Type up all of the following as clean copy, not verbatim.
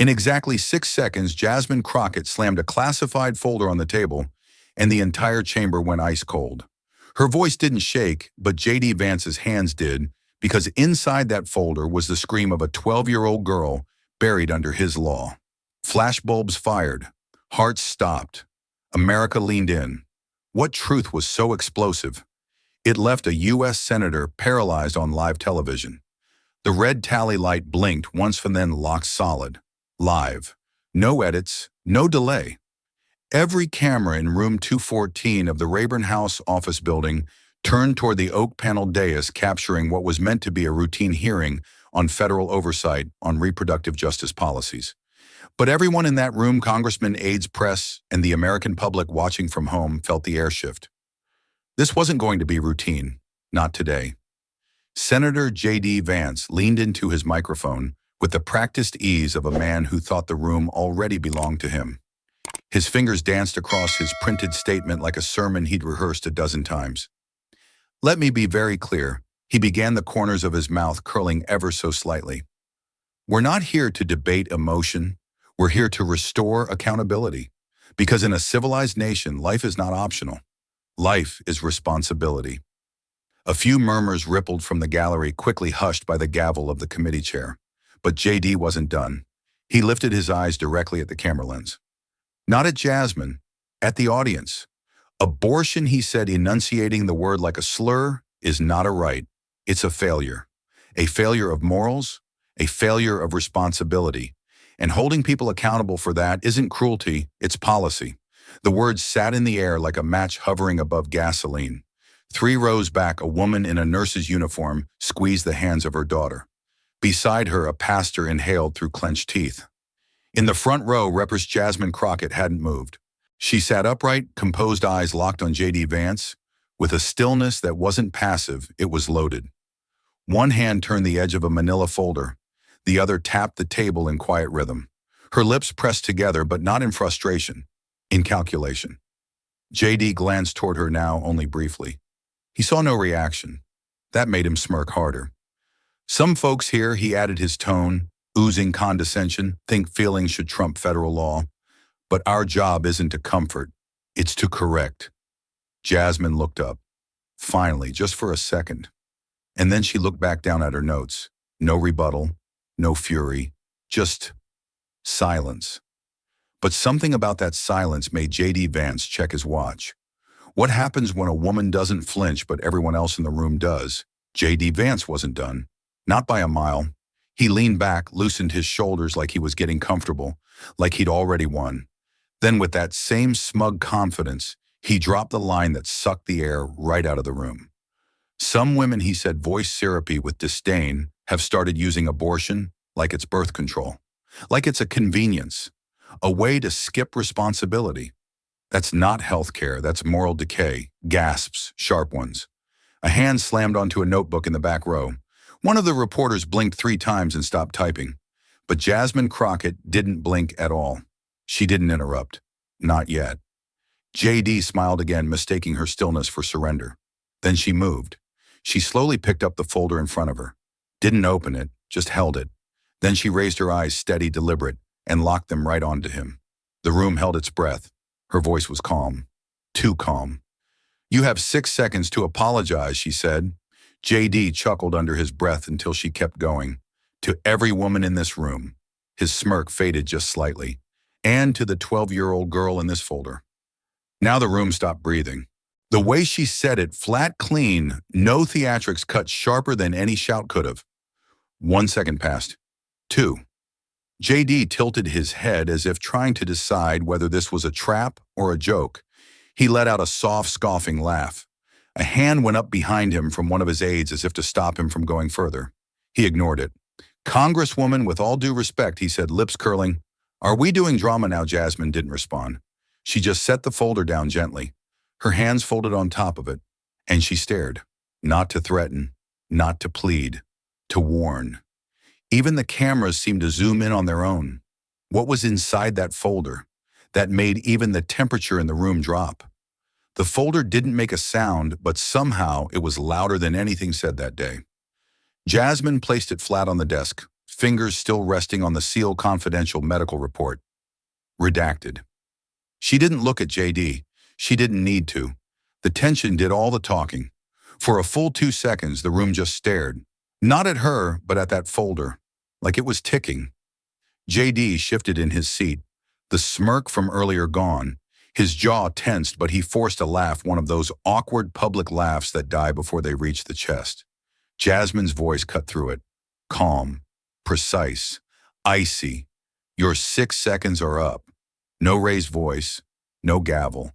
In exactly 6 seconds, Jasmine Crockett slammed a classified folder on the table, and the entire chamber went ice cold. Her voice didn't shake, but J.D. Vance's hands did, because inside that folder was the scream of a 12-year-old girl buried under his law. Flashbulbs fired. Hearts stopped. America leaned in. What truth was so explosive? It left a U.S. senator paralyzed on live television. The red tally light blinked once and then locked solid. Live. No edits, no delay. Every camera in room 214 of the Rayburn House office building turned toward the oak-paneled dais, capturing what was meant to be a routine hearing on federal oversight on reproductive justice policies. But everyone in that room, congressmen, aides, press, and the American public watching from home, felt the air shift. This wasn't going to be routine, not today. Senator J.D. Vance leaned into his microphone with the practiced ease of a man who thought the room already belonged to him. His fingers danced across his printed statement like a sermon he'd rehearsed a dozen times. Let me be very clear, he began, the corners of his mouth curling ever so slightly. We're not here to debate emotion. We're here to restore accountability. Because in a civilized nation, life is not optional. Life is responsibility. A few murmurs rippled from the gallery, quickly hushed by the gavel of the committee chair. But J.D. wasn't done. He lifted his eyes directly at the camera lens. Not at Jasmine, at the audience. Abortion, he said, enunciating the word like a slur, is not a right. It's a failure. A failure of morals, a failure of responsibility. And holding people accountable for that isn't cruelty, it's policy. The words sat in the air like a match hovering above gasoline. 3 rows back, a woman in a nurse's uniform squeezed the hands of her daughter. Beside her, a pastor inhaled through clenched teeth. In the front row, Representative Jasmine Crockett hadn't moved. She sat upright, composed, eyes locked on J.D. Vance. With a stillness that wasn't passive, it was loaded. One hand turned the edge of a manila folder. The other tapped the table in quiet rhythm. Her lips pressed together, but not in frustration, in calculation. J.D. glanced toward her now only briefly. He saw no reaction. That made him smirk harder. Some folks here, he added, his tone oozing condescension, think feelings should trump federal law. But our job isn't to comfort, it's to correct. Jasmine looked up. Finally, just for a second. And then she looked back down at her notes. No rebuttal, no fury, just silence. But something about that silence made J.D. Vance check his watch. What happens when a woman doesn't flinch but everyone else in the room does? J.D. Vance wasn't done. Not by a mile. He leaned back, loosened his shoulders like he was getting comfortable, like he'd already won. Then with that same smug confidence, he dropped the line that sucked the air right out of the room. Some women, he said, voice syrupy with disdain, have started using abortion like it's birth control, like it's a convenience, a way to skip responsibility. That's not healthcare, that's moral decay, gasps, sharp ones. A hand slammed onto a notebook in the back row. One of the reporters blinked 3 times and stopped typing. But Jasmine Crockett didn't blink at all. She didn't interrupt. Not yet. J.D. smiled again, mistaking her stillness for surrender. Then she moved. She slowly picked up the folder in front of her. Didn't open it, just held it. Then she raised her eyes, steady, deliberate, and locked them right onto him. The room held its breath. Her voice was calm. Too calm. You have 6 seconds to apologize, she said. J.D. chuckled under his breath until she kept going. To every woman in this room. His smirk faded just slightly. And to the 12-year-old girl in this folder. Now the room stopped breathing. The way she said it, flat, clean, no theatrics, cut sharper than any shout could have. 1 second passed. 2. J.D. tilted his head as if trying to decide whether this was a trap or a joke. He let out a soft, scoffing laugh. A hand went up behind him from one of his aides as if to stop him from going further. He ignored it. Congresswoman, with all due respect, he said, lips curling. Are we doing drama now? Jasmine didn't respond. She just set the folder down gently, her hands folded on top of it, and she stared. Not to threaten, not to plead, to warn. Even the cameras seemed to zoom in on their own. What was inside that folder that made even the temperature in the room drop? The folder didn't make a sound, but somehow it was louder than anything said that day. Jasmine placed it flat on the desk, fingers still resting on the sealed confidential medical report. Redacted. She didn't look at JD. She didn't need to. The tension did all the talking. For a full 2 seconds, the room just stared. Not at her, but at that folder. Like it was ticking. JD shifted in his seat. The smirk from earlier gone. His jaw tensed, but he forced a laugh, one of those awkward public laughs that die before they reach the chest. Jasmine's voice cut through it. Calm. Precise. Icy. Your 6 seconds are up. No raised voice. No gavel.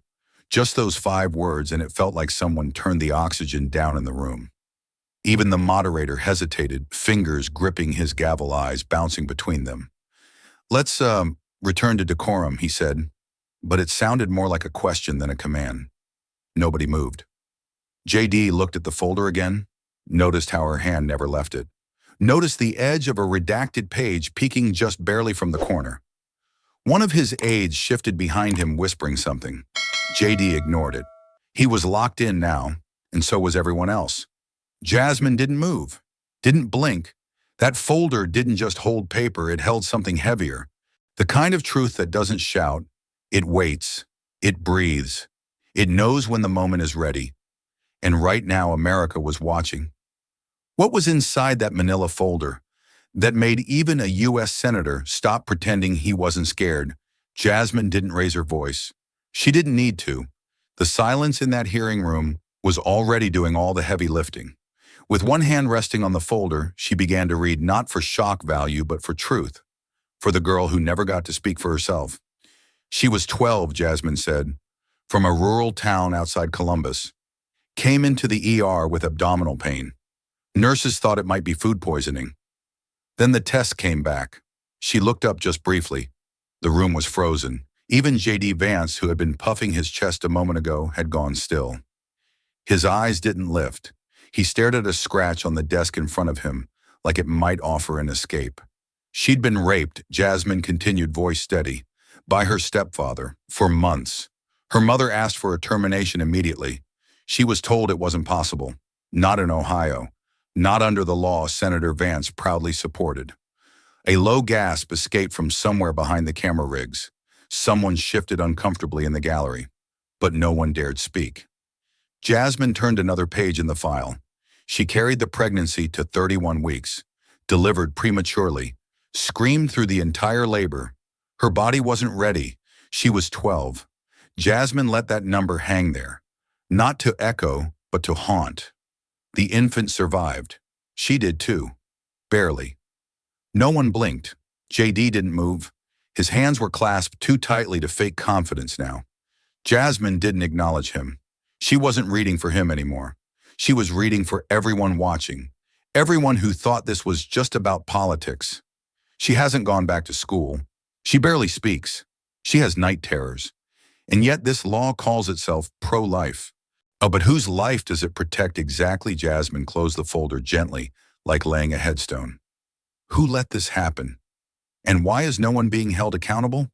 Just those 5 words, and it felt like someone turned the oxygen down in the room. Even the moderator hesitated, fingers gripping his gavel, eyes bouncing between them. Let's, return to decorum, he said, but it sounded more like a question than a command. Nobody moved. JD looked at the folder again, noticed how her hand never left it, noticed the edge of a redacted page peeking just barely from the corner. One of his aides shifted behind him, whispering something. JD ignored it. He was locked in now, and so was everyone else. Jasmine didn't move, didn't blink. That folder didn't just hold paper, it held something heavier. The kind of truth that doesn't shout, it waits, it breathes, it knows when the moment is ready. And right now America was watching. What was inside that manila folder that made even a U.S. senator stop pretending he wasn't scared? Jasmine didn't raise her voice. She didn't need to. The silence in that hearing room was already doing all the heavy lifting. With one hand resting on the folder, she began to read, not for shock value, but for truth. For the girl who never got to speak for herself. She was 12, Jasmine said, from a rural town outside Columbus. Came into the ER with abdominal pain. Nurses thought it might be food poisoning. Then the test came back. She looked up just briefly. The room was frozen. Even JD Vance, who had been puffing his chest a moment ago, had gone still. His eyes didn't lift. He stared at a scratch on the desk in front of him, like it might offer an escape. She'd been raped, Jasmine continued, voice steady, by her stepfather, for months. Her mother asked for a termination immediately. She was told it wasn't possible. Not in Ohio. Not under the law Senator Vance proudly supported. A low gasp escaped from somewhere behind the camera rigs. Someone shifted uncomfortably in the gallery, but no one dared speak. Jasmine turned another page in the file. She carried the pregnancy to 31 weeks, delivered prematurely, screamed through the entire labor. Her body wasn't ready. She was 12. Jasmine let that number hang there, not to echo, but to haunt. The infant survived. She did too. Barely. No one blinked. JD didn't move. His hands were clasped too tightly to fake confidence now. Jasmine didn't acknowledge him. She wasn't reading for him anymore. She was reading for everyone watching. Everyone who thought this was just about politics. She hasn't gone back to school. She barely speaks. She has night terrors. And yet this law calls itself pro-life. Oh, but whose life does it protect exactly? Jasmine closed the folder gently, like laying a headstone. Who let this happen? And why is no one being held accountable?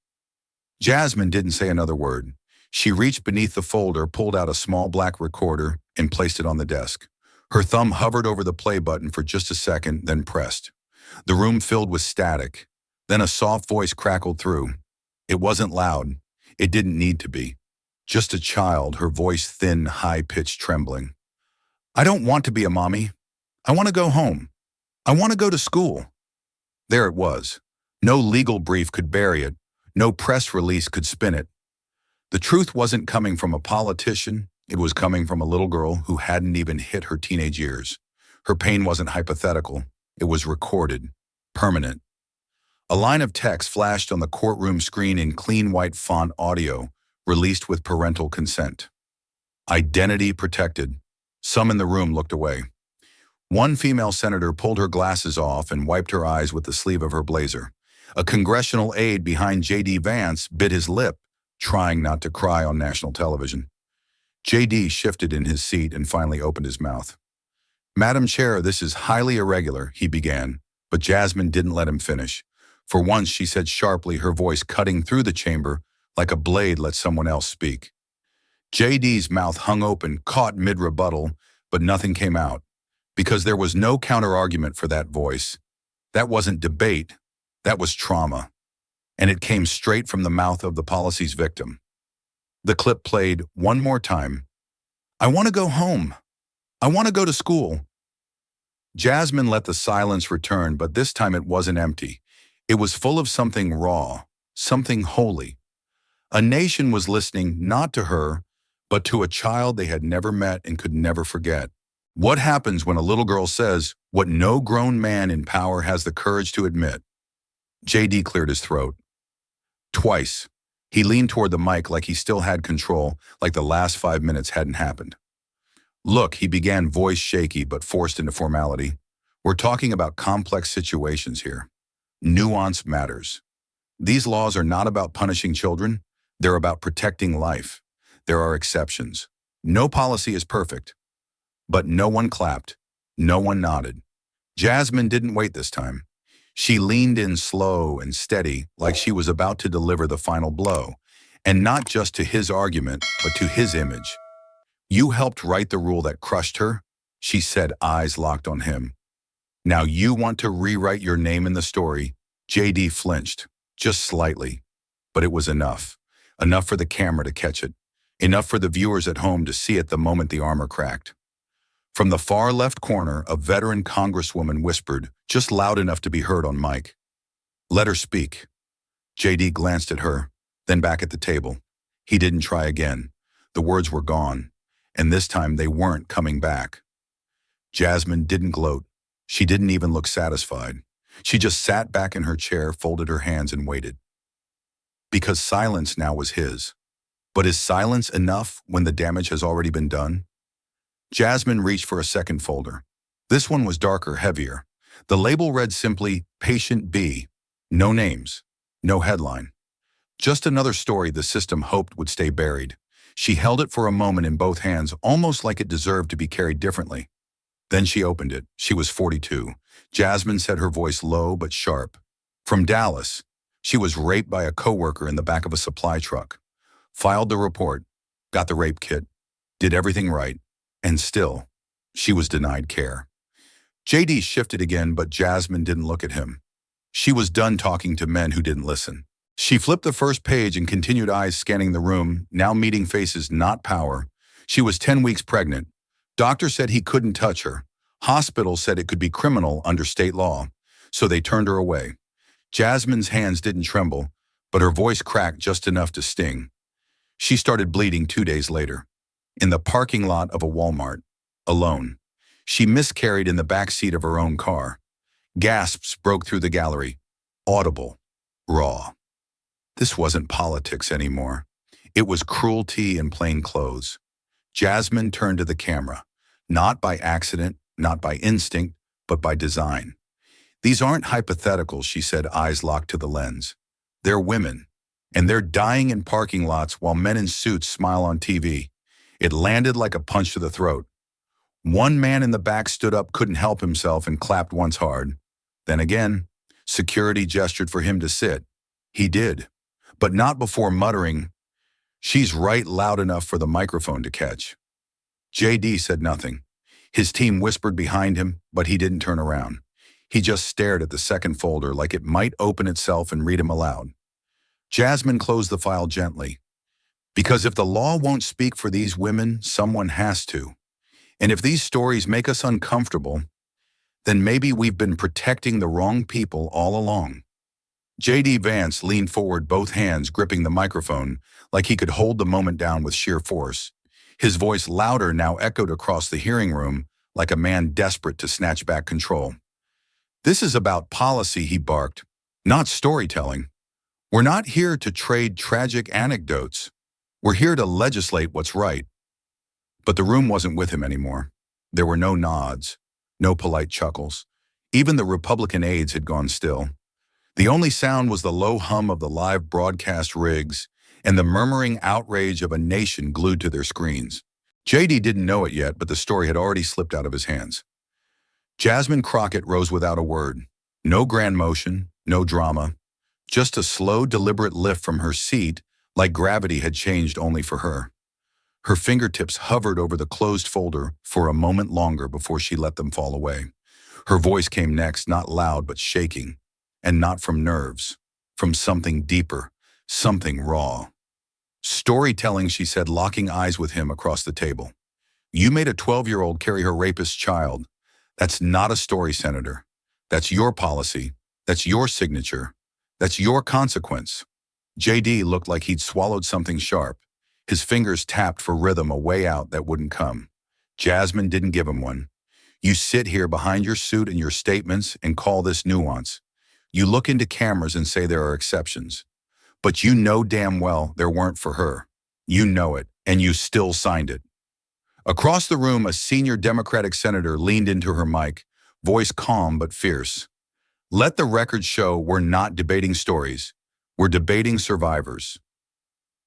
Jasmine didn't say another word. She reached beneath the folder, pulled out a small black recorder, and placed it on the desk. Her thumb hovered over the play button for just a second, then pressed. The room filled with static. Then a soft voice crackled through. It wasn't loud. It didn't need to be. Just a child, her voice thin, high-pitched, trembling. I don't want to be a mommy. I want to go home. I want to go to school. There it was. No legal brief could bury it. No press release could spin it. The truth wasn't coming from a politician. It was coming from a little girl who hadn't even hit her teenage years. Her pain wasn't hypothetical. It was recorded. Permanent. A line of text flashed on the courtroom screen in clean white font, audio, released with parental consent. Identity protected. Some in the room looked away. One female senator pulled her glasses off and wiped her eyes with the sleeve of her blazer. A congressional aide behind JD Vance bit his lip, trying not to cry on national television. JD shifted in his seat and finally opened his mouth. Madam Chair, this is highly irregular, he began, but Jasmine didn't let him finish. For once, she said sharply, her voice cutting through the chamber like a blade let someone else speak. JD's mouth hung open, caught mid-rebuttal, but nothing came out, because there was no counter-argument for that voice. That wasn't debate, that was trauma. And it came straight from the mouth of the policy's victim. The clip played one more time. "I want to go home. I want to go to school." Jasmine let the silence return, but this time it wasn't empty. It was full of something raw, something holy. A nation was listening not to her, but to a child they had never met and could never forget. What happens when a little girl says what no grown man in power has the courage to admit? JD cleared his throat. Twice. He leaned toward the mic like he still had control, like the last 5 minutes hadn't happened. "Look," he began, voice shaky but forced into formality. "We're talking about complex situations here. Nuance matters. These laws are not about punishing children. They're about protecting life. There are exceptions. No policy is perfect." But no one clapped. No one nodded. Jasmine didn't wait this time. She leaned in slow and steady, like she was about to deliver the final blow, and not just to his argument, but to his image. "You helped write the rule that crushed her," she said, eyes locked on him. "Now you want to rewrite your name in the story." JD flinched, just slightly. But it was enough. Enough for the camera to catch it. Enough for the viewers at home to see it the moment the armor cracked. From the far left corner, a veteran congresswoman whispered, just loud enough to be heard on mic. "Let her speak." JD glanced at her, then back at the table. He didn't try again. The words were gone, and this time they weren't coming back. Jasmine didn't gloat. She didn't even look satisfied. She just sat back in her chair, folded her hands, and waited. Because silence now was his. But is silence enough when the damage has already been done? Jasmine reached for a second folder. This one was darker, heavier. The label read simply, "Patient B." No names, no headline. Just another story the system hoped would stay buried. She held it for a moment in both hands, almost like it deserved to be carried differently. Then she opened it. She was 42. Jasmine said, her voice low but sharp. From Dallas. She was raped by a coworker in the back of a supply truck. Filed the report. Got the rape kit. Did everything right. And still, she was denied care. JD shifted again, but Jasmine didn't look at him. She was done talking to men who didn't listen. She flipped the first page and continued, eyes scanning the room, now meeting faces, not power. She was 10 weeks pregnant. Doctor said he couldn't touch her. Hospital said it could be criminal under state law, so they turned her away. Jasmine's hands didn't tremble, but her voice cracked just enough to sting. She started bleeding 2 days later. In the parking lot of a Walmart, alone. She miscarried in the back seat of her own car. Gasps broke through the gallery. Audible. Raw. This wasn't politics anymore. It was cruelty in plain clothes. Jasmine turned to the camera. Not by accident, not by instinct, but by design. "These aren't hypotheticals," she said, eyes locked to the lens. "They're women. And they're dying in parking lots while men in suits smile on TV. It landed like a punch to the throat. One man in the back stood up, couldn't help himself, and clapped once hard. Then again, security gestured for him to sit. He did, but not before muttering, "She's right," loud enough for the microphone to catch. JD said nothing. His team whispered behind him, but he didn't turn around. He just stared at the second folder like it might open itself and read him aloud. Jasmine closed the file gently. Because if the law won't speak for these women, someone has to. And if these stories make us uncomfortable, then maybe we've been protecting the wrong people all along. JD Vance leaned forward, both hands gripping the microphone like he could hold the moment down with sheer force. His voice, louder now, echoed across the hearing room like a man desperate to snatch back control. "This is about policy," he barked, "not storytelling. We're not here to trade tragic anecdotes. We're here to legislate what's right." But the room wasn't with him anymore. There were no nods, no polite chuckles. Even the Republican aides had gone still. The only sound was the low hum of the live broadcast rigs and the murmuring outrage of a nation glued to their screens. JD didn't know it yet, but the story had already slipped out of his hands. Jasmine Crockett rose without a word. No grand motion, no drama. Just a slow, deliberate lift from her seat, like gravity had changed only for her. Her fingertips hovered over the closed folder for a moment longer before she let them fall away. Her voice came next, not loud but shaking, and not from nerves, from something deeper, something raw. Storytelling, she said, locking eyes with him across the table. You made a 12-year-old carry her rapist child. That's not a story, Senator. That's your policy. That's your signature. That's your consequence. JD looked like he'd swallowed something sharp. His fingers tapped for rhythm, a way out that wouldn't come. Jasmine didn't give him one. You sit here behind your suit and your statements and call this nuance. You look into cameras and say there are exceptions. But you know damn well there weren't for her. You know it, and you still signed it. Across the room, a senior Democratic senator leaned into her mic, voice calm but fierce. Let the record show we're not debating stories. We're debating survivors.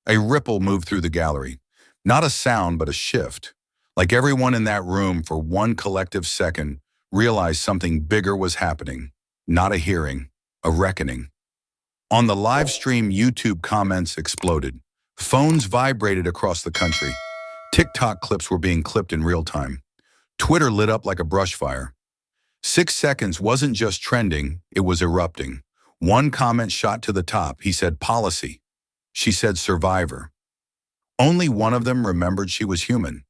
A ripple moved through the gallery. Not a sound, but a shift. Like everyone in that room for one collective second realized something bigger was happening. Not a hearing, a reckoning. On the live stream, YouTube comments exploded. Phones vibrated across the country. TikTok clips were being clipped in real time. Twitter lit up like a brush fire. 6 seconds wasn't just trending, it was erupting. One comment shot to the top. He said policy. She said survivor. Only one of them remembered she was human.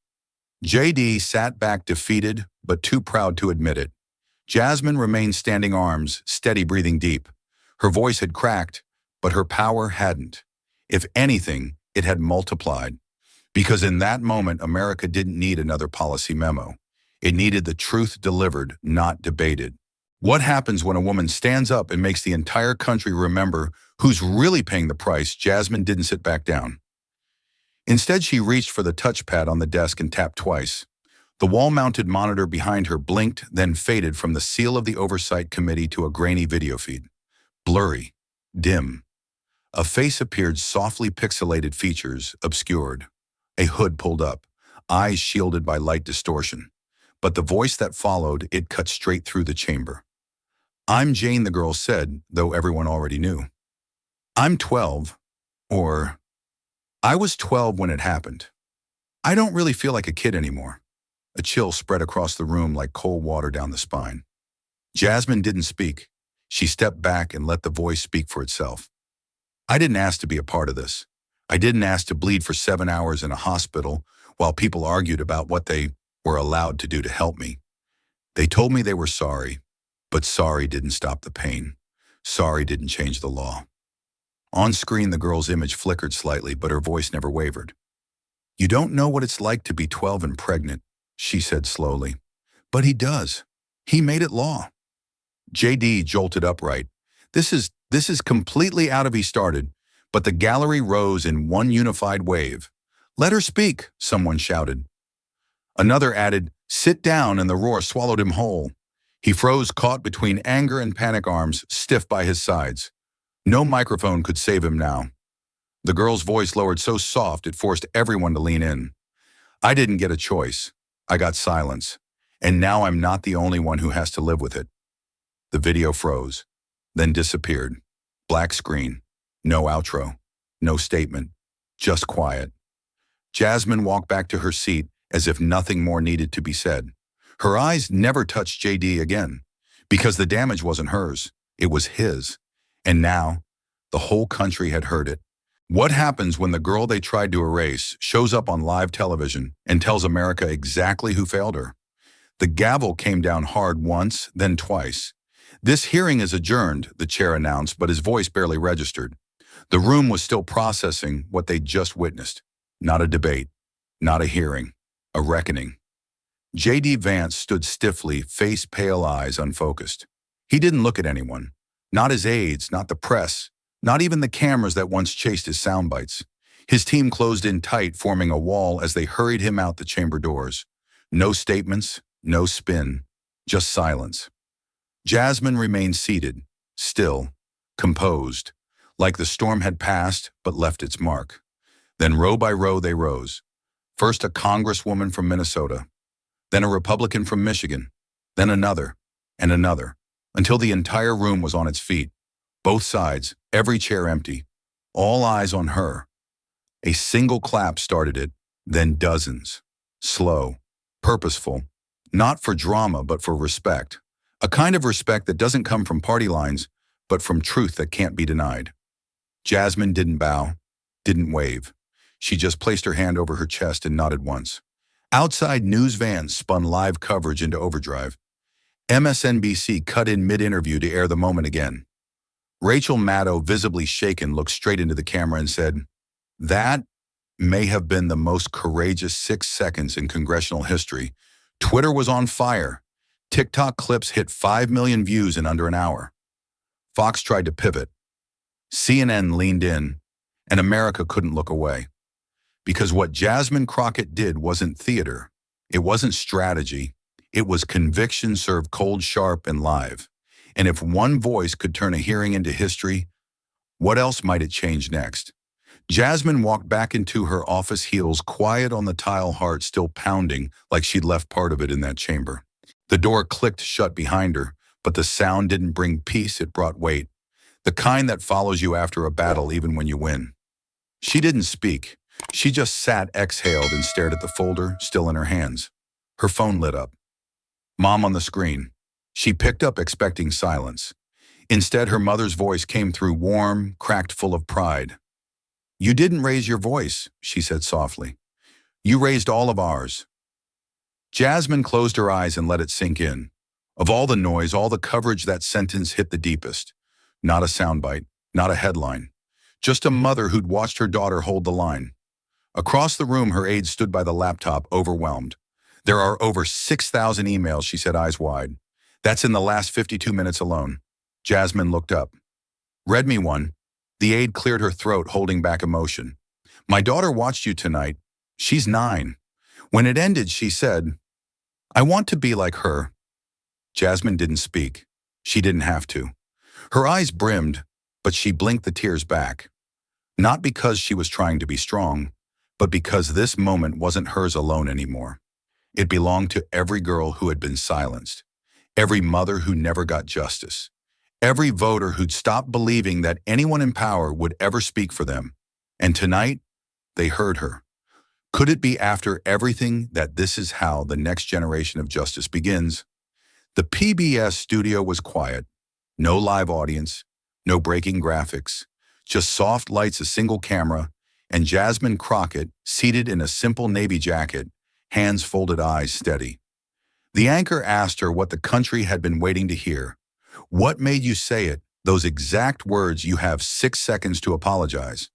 JD sat back defeated, but too proud to admit it. Jasmine remained standing arms, steady, breathing deep. Her voice had cracked, but her power hadn't. If anything, it had multiplied. Because in that moment, America didn't need another policy memo. It needed the truth delivered, not debated. What happens when a woman stands up and makes the entire country remember who's really paying the price? Jasmine didn't sit back down. Instead, she reached for the touchpad on the desk and tapped twice. The wall-mounted monitor behind her blinked, then faded from the seal of the Oversight Committee to a grainy video feed. Blurry, dim. A face appeared, softly pixelated features obscured. A hood pulled up, eyes shielded by light distortion. But the voice that followed, it cut straight through the chamber. I'm Jane, the girl said, though everyone already knew. I'm 12, or I was 12 when it happened. I don't really feel like a kid anymore. A chill spread across the room like cold water down the spine. Jasmine didn't speak. She stepped back and let the voice speak for itself. I didn't ask to be a part of this. I didn't ask to bleed for 7 hours in a hospital while people argued about what they were allowed to do to help me. They told me they were sorry, but sorry didn't stop the pain. Sorry didn't change the law. On screen, the girl's image flickered slightly, but her voice never wavered. You don't know what it's like to be 12 and pregnant, she said slowly. But he does. He made it law. JD jolted upright. This is completely out of he started, but the gallery rose in one unified wave. Let her speak, someone shouted. Another added, sit down, and the roar swallowed him whole. He froze, caught between anger and panic, arms stiff by his sides. No microphone could save him now. The girl's voice lowered so soft it forced everyone to lean in. I didn't get a choice. I got silence. And now I'm not the only one who has to live with it. The video froze, then disappeared. Black screen. No outro. No statement. Just quiet. Jasmine walked back to her seat as if nothing more needed to be said. Her eyes never touched JD again, because the damage wasn't hers. It was his. And now, the whole country had heard it. What happens when the girl they tried to erase shows up on live television and tells America exactly who failed her? The gavel came down hard once, then twice. This hearing is adjourned, the chair announced, but his voice barely registered. The room was still processing what they'd just witnessed. Not a debate, not a hearing, a reckoning. JD Vance stood stiffly, face pale, eyes unfocused. He didn't look at anyone. Not his aides, not the press, not even the cameras that once chased his sound bites. His team closed in tight, forming a wall as they hurried him out the chamber doors. No statements, no spin, just silence. Jasmine remained seated, still, composed, like the storm had passed but left its mark. Then row by row they rose. First a congresswoman from Minnesota, then a Republican from Michigan, then another, and another, until the entire room was on its feet. Both sides, every chair empty, all eyes on her. A single clap started it, then dozens. Slow, purposeful, not for drama but for respect. A kind of respect that doesn't come from party lines, but from truth that can't be denied. Jasmine didn't bow, didn't wave. She just placed her hand over her chest and nodded once. Outside, news vans spun live coverage into overdrive. MSNBC cut in mid-interview to air the moment again. Rachel Maddow, visibly shaken, looked straight into the camera and said, "That may have been the most courageous 6 seconds in congressional history. Twitter was on fire. TikTok clips hit 5 million views in under an hour." Fox tried to pivot. CNN leaned in, and America couldn't look away. Because what Jasmine Crockett did wasn't theater. It wasn't strategy. It was conviction served cold, sharp, and live. And if one voice could turn a hearing into history, what else might it change next? Jasmine walked back into her office, heels quiet on the tile, heart still pounding like she'd left part of it in that chamber. The door clicked shut behind her, but the sound didn't bring peace, it brought weight. The kind that follows you after a battle even when you win. She didn't speak. She just sat, exhaled, and stared at the folder, still in her hands. Her phone lit up. Mom on the screen. She picked up, expecting silence. Instead, her mother's voice came through, warm, cracked, full of pride. "You didn't raise your voice," she said softly. "You raised all of ours." Jasmine closed her eyes and let it sink in. Of all the noise, all the coverage, that sentence hit the deepest. Not a soundbite, not a headline. Just a mother who'd watched her daughter hold the line. Across the room, her aide stood by the laptop, overwhelmed. "There are over 6,000 emails," she said, eyes wide. "That's in the last 52 minutes alone." Jasmine looked up. "Read me one." The aide cleared her throat, holding back emotion. "My daughter watched you tonight. She's 9. When it ended, she said, 'I want to be like her.'" Jasmine didn't speak. She didn't have to. Her eyes brimmed, but she blinked the tears back. Not because she was trying to be strong, but because this moment wasn't hers alone anymore. It belonged to every girl who had been silenced, every mother who never got justice, every voter who'd stopped believing that anyone in power would ever speak for them. And tonight, they heard her. Could it be, after everything, that this is how the next generation of justice begins? The PBS studio was quiet. No live audience, no breaking graphics, just soft lights, a single camera, and Jasmine Crockett, seated in a simple navy jacket, hands folded, eyes steady. The anchor asked her what the country had been waiting to hear. "What made you say it? Those exact words, 'You have 6 seconds to apologize.'"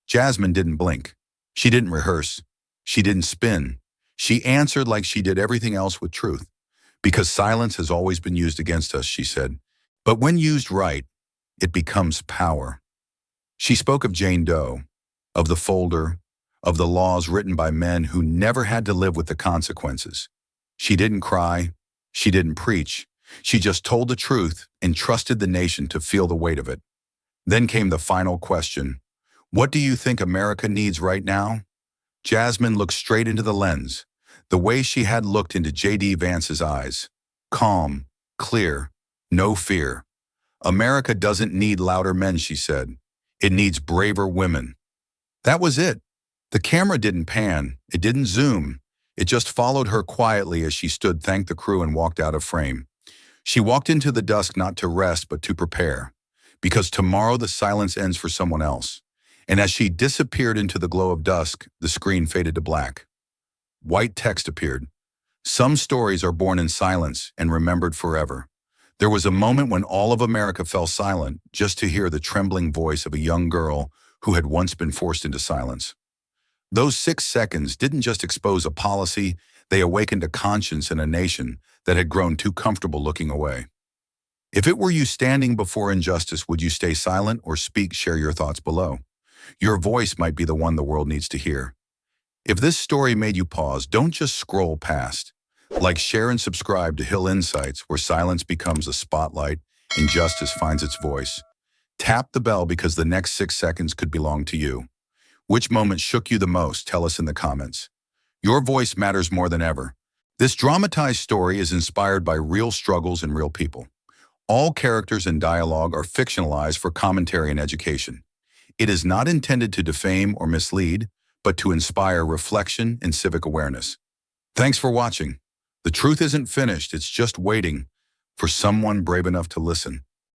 Jasmine didn't blink. She didn't rehearse. She didn't spin. She answered like she did everything else, with truth. "Because silence has always been used against us," she said. "But when used right, it becomes power." She spoke of Jane Doe, of the folder, of the laws written by men who never had to live with the consequences. She didn't cry. She didn't preach. She just told the truth and trusted the nation to feel the weight of it. Then came the final question. "What do you think America needs right now?" Jasmine looked straight into the lens, the way she had looked into J.D. Vance's eyes. Calm, clear, no fear. "America doesn't need louder men," she said. "It needs braver women." That was it. The camera didn't pan. It didn't zoom. It just followed her quietly as she stood, thanked the crew, and walked out of frame. She walked into the dusk, not to rest, but to prepare. Because tomorrow the silence ends for someone else. And as she disappeared into the glow of dusk, the screen faded to black. White text appeared. "Some stories are born in silence and remembered forever." There was a moment when all of America fell silent, just to hear the trembling voice of a young girl who had once been forced into silence. Those 6 seconds didn't just expose a policy, they awakened a conscience in a nation that had grown too comfortable looking away. If it were you standing before injustice, would you stay silent or speak? Share your thoughts below. Your voice might be the one the world needs to hear. If this story made you pause, don't just scroll past. Like, share, and subscribe to Hill Insights, where silence becomes a spotlight and justice finds its voice. Tap the bell, because the next 6 seconds could belong to you. Which moment shook you the most? Tell us in the comments. Your voice matters more than ever. This dramatized story is inspired by real struggles and real people. All characters and dialogue are fictionalized for commentary and education. It is not intended to defame or mislead, but to inspire reflection and civic awareness. Thanks for watching. The truth isn't finished, it's just waiting. for someone brave enough to listen.